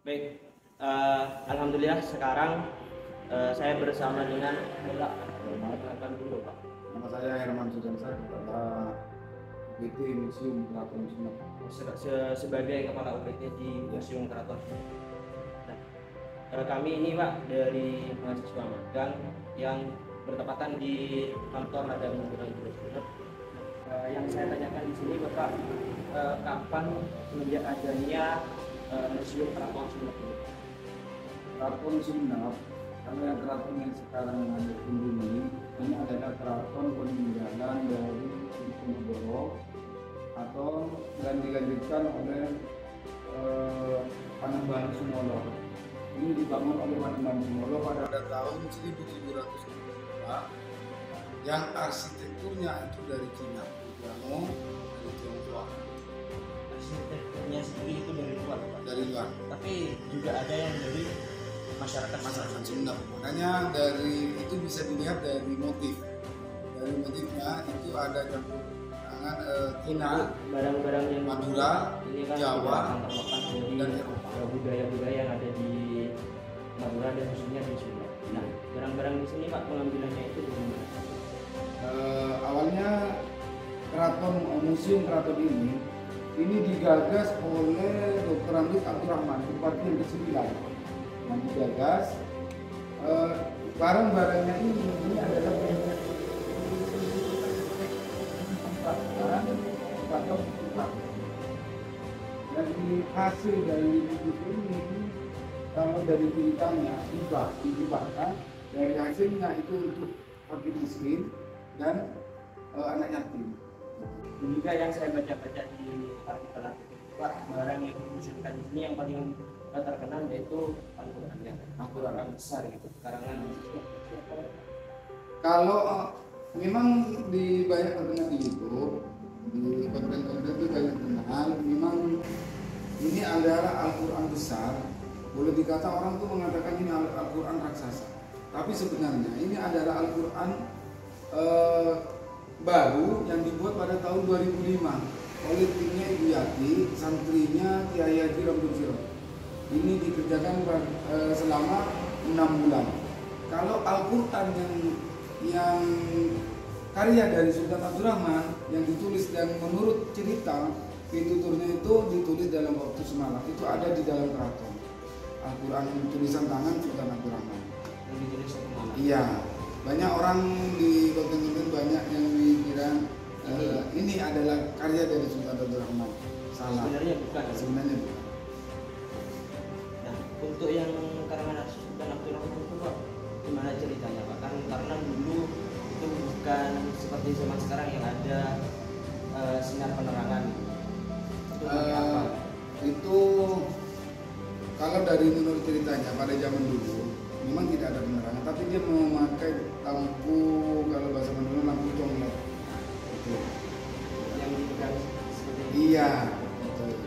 Baik, alhamdulillah sekarang saya bersama dengan perkenalkan dulu Pak. Nama saya Herman Sudansa, kepala UPT Museum Keraton Sumenep. Sebagai kepala UPT di Museum Keraton. Nah, kami ini Pak dari mahasiswa magang yang bertepatan di kantor Ladang Menggunakan Sumenep. Yang saya tanyakan di sini Bapak, kapan semenjak adanya Museum Keraton Sumenep? Keraton Sumenep, karena yang keraton yang sekarang ada ini adalah keraton peninggalan dari Diponegoro atau dan dilanjutkan oleh Panembahan Sumolo. Ini dibangun oleh Panembahan Sumolo pada tahun 1702 yang arsitekturnya itu dari Cina, dibangun dari Tiongkok. Arsitekturnya sendiri itu dari luar Pak? Dari luar. Tapi juga ada yang dari masyarakat Sumenep. Makanya dari itu bisa dilihat dari motif. Dari motifnya itu ada campur tangan Cina, barang-barang yang Madura, ini kan Jawa, dari dan Eropa. budaya-budaya yang ada di Madura dan khususnya di Sunda. Nah, barang-barang di sini Pak pengambilannya itu bagaimana? Awalnya museum keraton ini digagas oleh Dr. Hamid Abdurrahman, bupati yang ke-9. Nah, digagas barang-barangnya ini adalah dari hasil dari ini kalau dari ceritanya dibakar dari hasilnya itu untuk fakir miskin dan anak yatim. Juga yang saya baca-baca di artikel Pak, barang yang dimuseumkan di sini yang paling terkenal yaitu Al-Quran besar gitu, karangan. Kalau memang di banyak terkenal di YouTube, di konten-konten itu banyak terkenal. Memang ini adalah Al-Quran besar. Boleh dikata orang tuh mengatakan ini Al-Quran raksasa. Tapi sebenarnya ini adalah Al-Quran baru yang dibuat pada tahun 2005 oleh timnya Ibu Yati, santrinya Kiai Haji Ramdun Sirot. Ini dikerjakan selama 6 bulan. Kalau Al-Quran yang karya dari Sultan Abdurrahman yang ditulis dan menurut cerita pintuturnya itu ditulis dalam waktu semalam, itu ada di dalam keraton. Al-Quran tulisan tangan Sultan Abdurrahman. Yang ditulis satu malam. Iya, banyak orang di konten-konten banyak yang dikira ini adalah karya dari Sultan Abdurrahman. Salah. Sebenarnya bukan. Sebenarnya bukan. Nah, untuk yang karangan Sultan Abdurrahman itu Pak, gimana ceritanya Pak? Karena dulu itu bukan seperti zaman sekarang yang ada sinar penerangan. Itu apa? Itu kalau dari menurut ceritanya pada zaman dulu memang tidak ada penerangan, tapi dia memakai lampu, kalau bahasa Madura lampu conglet. Itu. Yang dipegang seperti ini. Iya, betul.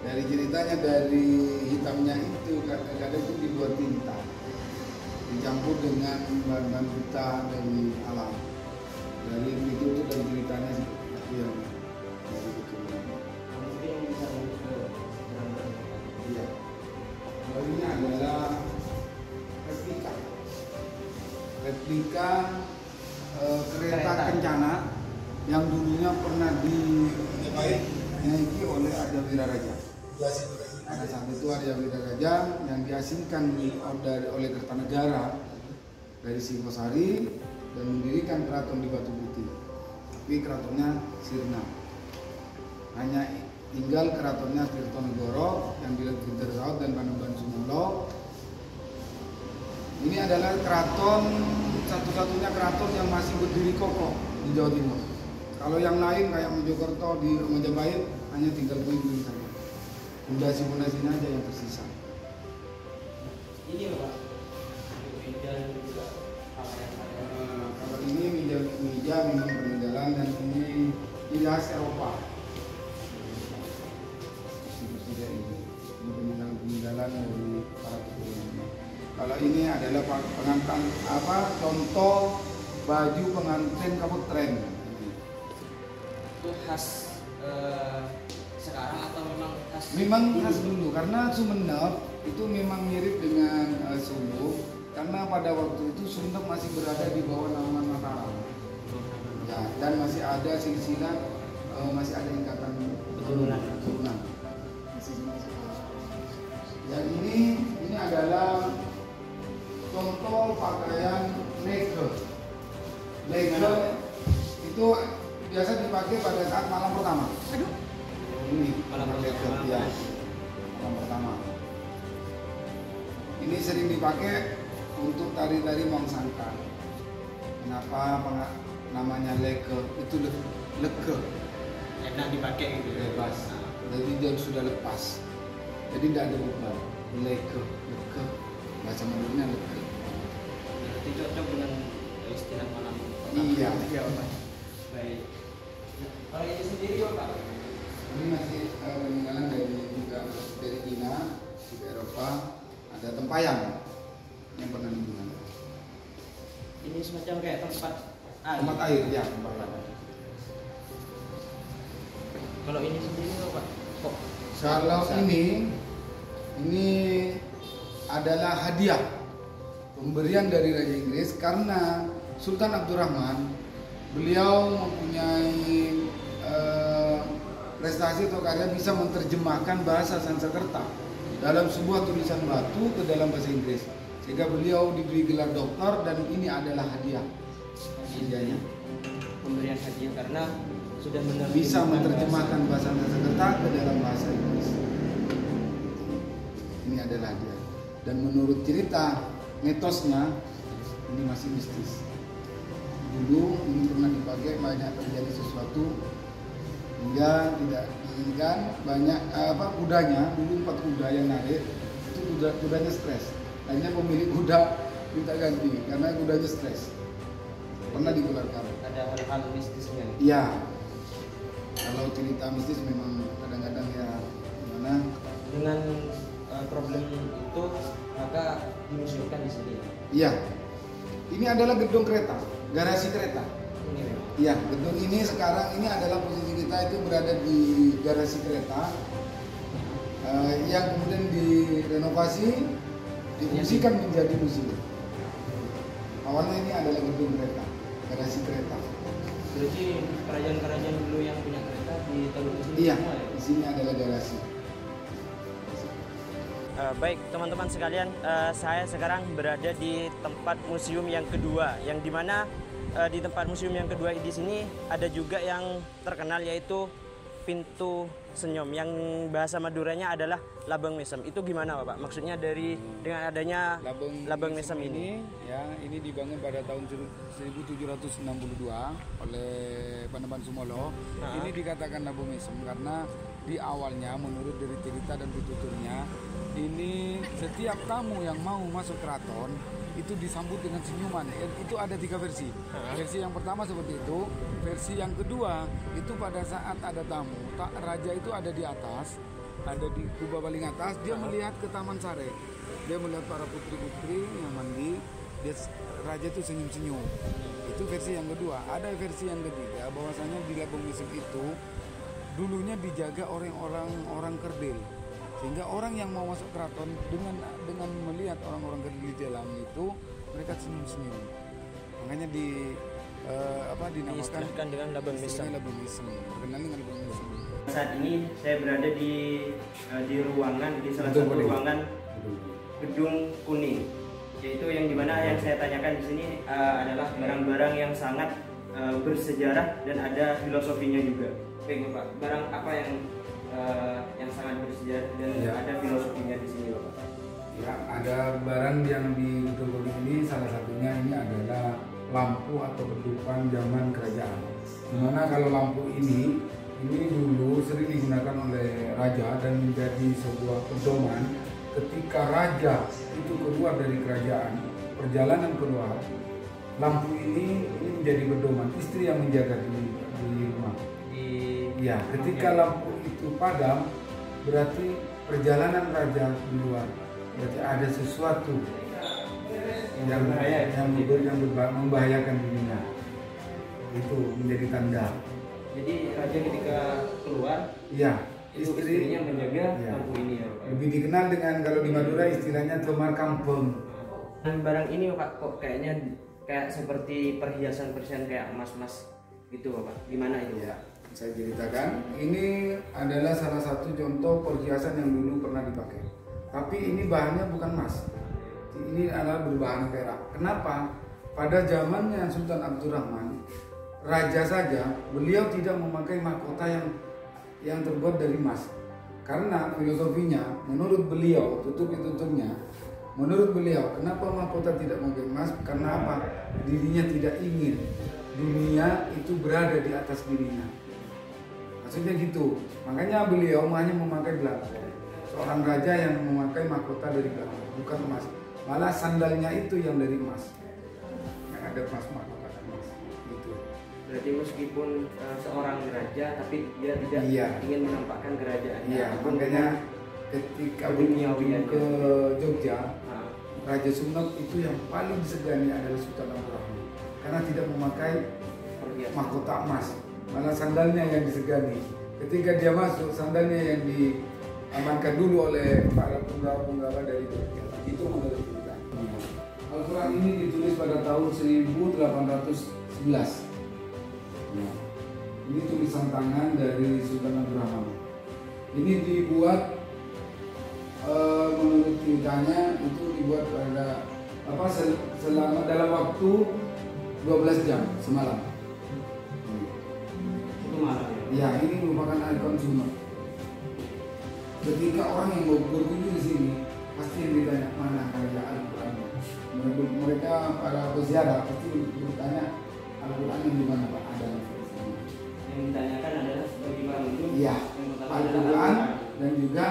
Dari ceritanya dari hitamnya itu kadang-kadang itu dibuat tinta, dicampur dengan bahan-bahan kita dari alam. Dari itu dari ceritanya sih. Iya. Dari itu. Mungkin yang bisa lanjut ke barang-barang. Iya. Ini adalah replika kereta kencana yang dulunya pernah dinaiki oleh Arya Wiraraja. Pada saat itu Arya Wiraraja yang diasingkan oleh Kertanegara dari Singosari dan mendirikan keraton di Batu Putih. Tapi keratonnya sirna. Hanya tinggal keratonnya Tirtonegoro yang dilanjutkan Saud dan Panembahan Sumolo. Ini adalah keraton satu-satunya keraton yang masih berdiri kokoh di Jawa Timur. Kalau yang lain kayak Mojokerto di Majapahit hanya tinggal puing-puing saja. Fondasi-fondasinya aja yang tersisa. Ini Pak, meja juga apa yang ada? Kalau ini meja memang peninggalan dan ini khas Eropa. Ini peninggalan dari para peninggalan. Kalau ini adalah pengantin contoh baju pengantin kapuk tren. Itu khas sekarang atau memang khas? Memang khas dulu karena Sumenep itu memang mirip dengan Solo karena pada waktu itu Sumeneb masih berada di bawah naungan Mataram. Ya, dan masih ada silsilah, masih ada ikatan keturunan. Dan ini adalah contoh pakaian lege. Lege itu biasa dipakai pada saat malam pertama. Ini Malam pertama. ya, malam pertama. Ini sering dipakai untuk tari-tari Mangsangka. Kenapa namanya lege? Itu lege, Enak dipakai gitu. bebas. Jadi dia sudah lepas. Jadi tidak ada beban. Lege, bahasa Maduranya lege. Berarti cocok dengan istilah malam pertama. Iya. Pak. Baik. Kalau ini sendiri Pak? Ini masih peninggalan dari Cina, di Eropa. Ada tempayang yang pernah digunakan. Ini semacam kayak tempat air. Tempat air, ya, tempayang. Kalau ini sendiri Pak? Kok? Kalau ini adalah hadiah pemberian dari Raja Inggris karena Sultan Abdurrahman beliau mempunyai prestasi atau karya bisa menerjemahkan bahasa Sanskerta dalam sebuah tulisan batu ke dalam bahasa Inggris, sehingga beliau diberi gelar doktor dan ini adalah hadiahnya. Pemberian hadiah karena sudah Bisa menerjemahkan bahasa Sanskerta ke dalam bahasa Inggris. Ini adalah hadiah. Dan menurut cerita mitosnya ini masih mistis. Dulu ini pernah dipakai, banyak terjadi sesuatu hingga tidak diinginkan, banyak kudanya, dulu 4 kuda yang narik itu kudanya stres. Akhirnya pemilik kuda minta ganti karena kudanya stres. Pernah dikeluarkan. ada hal-hal mistisnya. Iya. Kalau cerita mistis memang kadang-kadang ya gimana? Dengan problem itu maka dimuseumkan di sini. Iya. Ini adalah gedung kereta, garasi kereta. Ini memang. Iya, gedung ini sekarang ini adalah posisi kita itu berada di garasi kereta yang kemudian direnovasi, difungsikan menjadi museum. Awalnya ini adalah gedung kereta, garasi kereta. Berarti kerajaan-kerajaan dulu yang punya kereta ditaruh di sini Iya, semua ya? di sini adalah garasi. Baik teman-teman sekalian, saya sekarang berada di tempat museum yang kedua, yang dimana di tempat museum yang kedua di sini ada juga yang terkenal yaitu pintu senyum, yang bahasa Maduranya adalah Labeng Mesem. Itu gimana Bapak? Maksudnya dengan adanya Labeng Mesem ini? Ya, ini dibangun pada tahun 1762 oleh Panembahan Sumolo. Ini dikatakan Labeng Mesem karena di awalnya menurut dari cerita dan tuturnya ini setiap tamu yang mau masuk keraton itu disambut dengan senyuman. Itu ada 3 versi. Versi yang pertama seperti itu. Versi yang kedua itu pada saat ada tamu, raja itu ada di atas, ada di kubah paling atas. Dia melihat ke Taman Sare. Dia melihat para putri-putri yang mandi. Raja itu senyum-senyum. Itu versi yang kedua. Ada versi yang ketiga bahwasanya di Labeng Mesem itu dulunya dijaga orang kerdil. Sehingga orang yang mau masuk keraton dengan melihat orang-orang kerdil di dalam itu mereka senyum-senyum. Makanya dinamakan dengan Labeng Mesem. Labeng Mesem. Berkenaan dengan Labeng Mesem. Saat ini saya berada di salah Gedung satu kuning. ruangan gedung kuning, yaitu yang dimana yang saya tanyakan di sini adalah barang-barang yang sangat bersejarah dan ada filosofinya juga. Oke Bapak, barang apa yang sangat bersejarah dan ada filosofinya di sini Bapak? Ya, ada barang yang di gedung kuning ini, salah satunya ini adalah lampu atau ketupan zaman kerajaan. Dimana kalau lampu ini dulu sering digunakan oleh raja dan menjadi sebuah pedoman ketika raja itu keluar dari kerajaan, perjalanan keluar, lampu ini menjadi pedoman. Istri yang menjaga di rumah. Ya, ketika lampu itu padam, berarti perjalanan raja di luar. Berarti ada sesuatu yang membahayakan dirinya. Itu menjadi tanda. Jadi raja ketika keluar, Iya, istrinya menjaga Ya. kampung ini ya Pak. Lebih dikenal dengan kalau di Madura istilahnya Tomar Kampung. Dan barang ini Pak kok kayaknya kayak seperti perhiasan-perhiasan kayak emas-emas gitu Pak. Gimana itu Ya, Pak? saya ceritakan. Ini adalah salah satu contoh perhiasan yang dulu pernah dipakai. Tapi ini bahannya bukan emas. Ini adalah berbahan perak. Kenapa? Pada zamannya Sultan Abdurrahman, raja saja, beliau tidak memakai mahkota yang terbuat dari emas. Karena filosofinya, menurut beliau, tutupnya, menurut beliau, kenapa mahkota tidak memakai emas? Karena apa? Dirinya tidak ingin dunia itu berada di atas dirinya. Maksudnya gitu. Makanya beliau hanya memakai belangko. Seorang raja yang memakai mahkota dari belangko, bukan emas. Malah sandalnya itu yang dari emas. Yang ada emas mahkota emas. Gitu. Berarti meskipun seorang raja tapi dia tidak Iya. ingin menampakkan kerajaannya. Iya, makanya ketika Duniawi berkunjung aja. ke Jogja, Nah, Raja Sumenep itu yang paling disegani adalah Sultan Abdurrahman. Karena tidak memakai perhiasan. mahkota emas, malah sandalnya yang disegani. Ketika dia masuk, sandalnya yang diamankan dulu oleh para penggawa-penggawa dari Jogja. Itu menurut cerita. Al-Quran ini ditulis pada tahun 1811. Nah, ini tulisan tangan dari Sultan Abdurrahman. Ini dibuat menurut ceritanya itu dibuat pada selama dalam waktu 12 jam semalam. Itu malah ya. Ya, ini merupakan ikon Sumenep. Ketika orang yang berkunjung di sini, pasti yang ditanya mana kerajaan Al-Quran. Mereka para peziarah pasti bertanya Al-Quran yang di mana Pak? Ada di sini. Yang ditanyakan adalah bagaimana itu? Iya, Yang pertama adalah Al-Quran Al-Quran. dan juga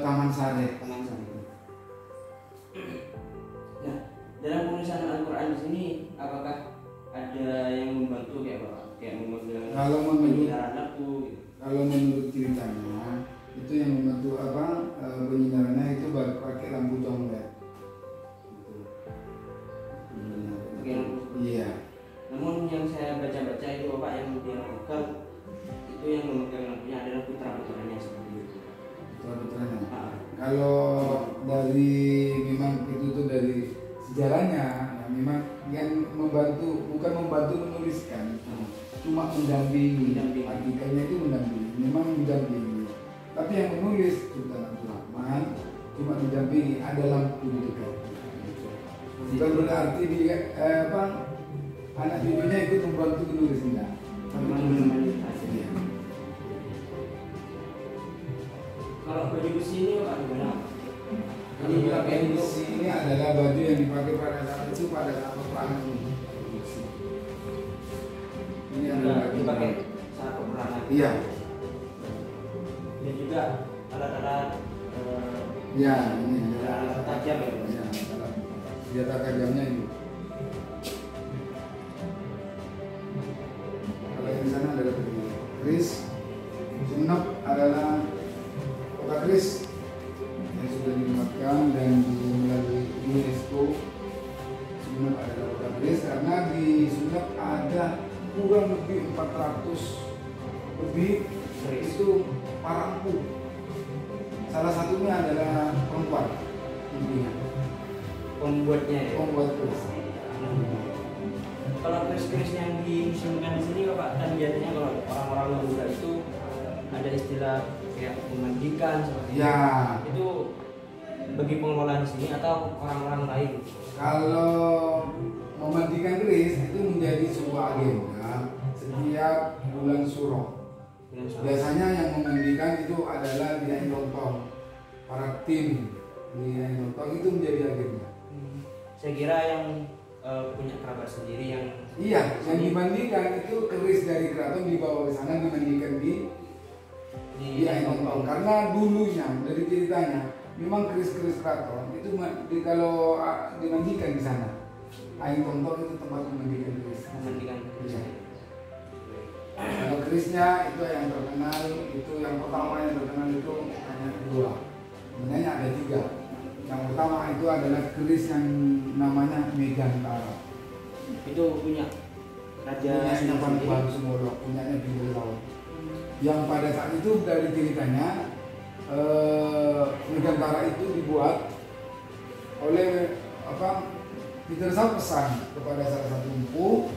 Taman Sari. Taman Sari. Nah, dalam penulisan Al-Quran di sini apakah ada yang membantu kayak Bapak? Kayak memegang Kalau menurut penyinaran lampu gitu. Kalau menurut ceritanya itu yang membantu penyinarannya itu pakai lampu conglek. Pakai lampu. Iya. Namun yang saya baca-baca itu Bapak yang dia memegang itu yang memegang lampunya adalah putra-putranya seperti itu. Putra-putranya. Ah, Kalau dari memang itu tuh dari sejarahnya, ya memang yang membantu bukan membantu menuliskan, cuma mendampingi. Mendampingi. Artikelnya itu mendampingi, memang mendampingi. Tapi yang menulis Sultan Abdurrahman cuma mendampingi, ada lampu di dekat. Bukan berarti dia anak cucunya ikut membantu menulis enggak. Tapi teman-teman Iya. Kalau baju besi ini Pak gimana? Ini dipakai di sini adalah baju yang dipakai pada saat itu pada saat peperangan ini. Ini adalah baju Dipakai saat peperangan. Iya, Dan juga alat-alat ya ini alat tajam ya. Ya, senjata tajamnya ini. Kalau yang di sana adalah keris. Sumenep adalah kota keris yang sudah dimakamkan dan melalui UNESCO. Sumenep adalah kota keris karena di Sumenep ada kurang lebih 400 lebih Keris. itu parangku. Salah satunya adalah perempuan intinya. Pembuatnya ya. Pembuat keris. Kalau keris-keris yang dimuseumkan di sini Bapak kan biasanya kalau orang-orang Madura itu ada istilah kayak memandikan seperti Ya, itu bagi pengelola di sini atau orang-orang lain. kalau memandikan keris itu menjadi sebuah agenda setiap bulan Suro. Biasanya yang memandikan itu adalah di Ain Lontong. Para tim di Ain Lontong itu menjadi agenda. Saya kira yang punya kerabat sendiri yang Iya, yang dimandikan itu keris dari keraton dibawa ke sana dimandikan di Ain Lontong. Karena dulunya dari ceritanya memang keris-keris keraton itu kalau dimandikan di sana. Ain Lontong itu tempat memandikan keris. memandikan keris. Iya. Kalau kerisnya itu yang terkenal, itu yang pertama yang terkenal itu hanya dua. Sebenarnya ada tiga. Yang pertama itu adalah keris yang namanya Megantara. Itu punya raja Punya sendiri. Panuban Sumolo, punyanya Bintang Laut. yang pada saat itu dari ceritanya Nugantara itu dibuat oleh Peter Shaw pesan kepada salah satu empu.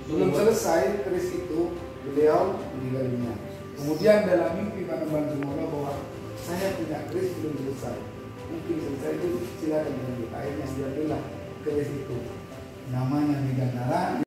Belum selesai keris itu, beliau meninggal dunia. Kemudian dalam mimpi Pak membantu Allah bahwa saya punya keris belum selesai, mungkin selesai itu silakan dilanjut. Akhirnya diambillah keris itu, namanya Nugantara.